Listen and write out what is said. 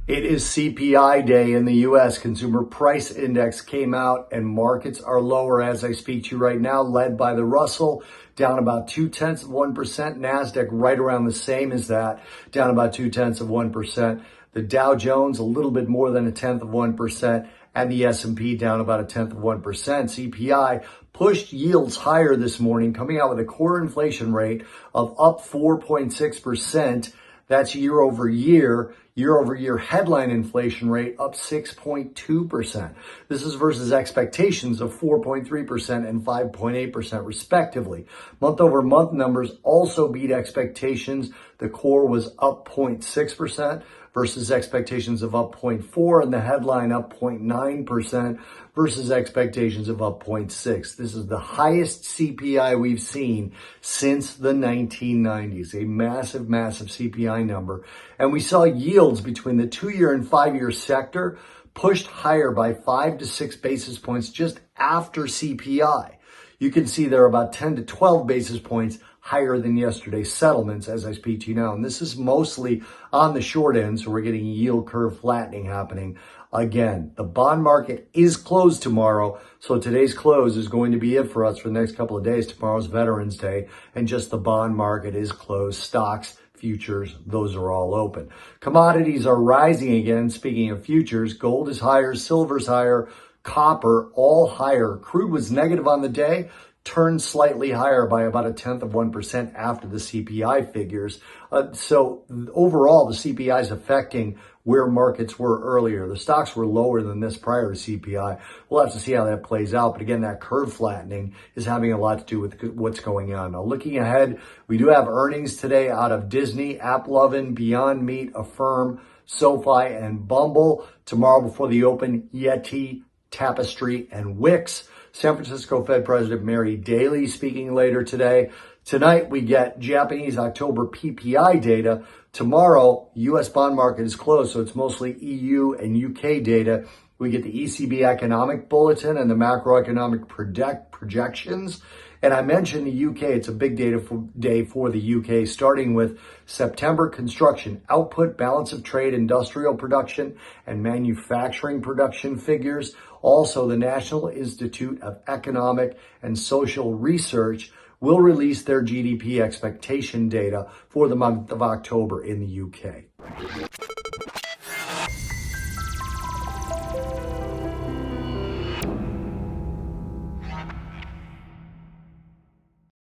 It is CPI day in the U.S. Consumer Price Index came out and markets are lower as I speak to you right now, led by the Russell, down about 0.2%. NASDAQ right around the same as that, down about 0.2%. The Dow Jones a little bit more than 0.1%, and the S&P down about 0.1%. CPI pushed yields higher this morning, coming out with a core inflation rate of up 4.6%. That's year over year. Year over year headline inflation rate up 6.2%. This is versus expectations of 4.3% and 5.8% respectively. Month over month numbers also beat expectations. The core was up 0.6% versus expectations of up 0.4%, and the headline up 0.9% versus expectations of up 0.6%. This is the highest CPI we've seen since the 1990s, a massive, massive CPI number. And we saw yields between the 2-year and 5-year sector pushed higher by 5 to 6 basis points just after CPI. You can see they're about 10 to 12 basis points higher than yesterday's settlements as I speak to you now. And this is mostly on the short end, so we're getting yield curve flattening happening again. The bond market is closed tomorrow, so today's close is going to be it for us for the next couple of days. Tomorrow's Veterans Day, and just the bond market is closed. Stocks, futures, those are all open. Commodities are rising again. Speaking of futures, gold is higher, silver's higher, copper all higher. Crude was negative on the day, turned slightly higher by about 0.1% after the CPI figures. So overall, the CPI is affecting where markets were earlier. The stocks were lower than this prior to CPI. We'll have to see how that plays out. But again, that curve flattening is having a lot to do with what's going on. Now, looking ahead, we do have earnings today out of Disney, AppLovin, Beyond Meat, Affirm, SoFi, and Bumble. Tomorrow before the open, Yeti, Tapestry, and Wix. San Francisco Fed President Mary Daly speaking later today. Tonight, we get Japanese October PPI data. Tomorrow, U.S. bond market is closed, so it's mostly EU and UK data. We get the ECB economic bulletin and the macroeconomic projections. And I mentioned the UK, it's a big day for the UK, starting with September construction output, balance of trade, industrial production, and manufacturing production figures. Also, the National Institute of Economic and Social Research will release their GDP expectation data for the month of October in the UK.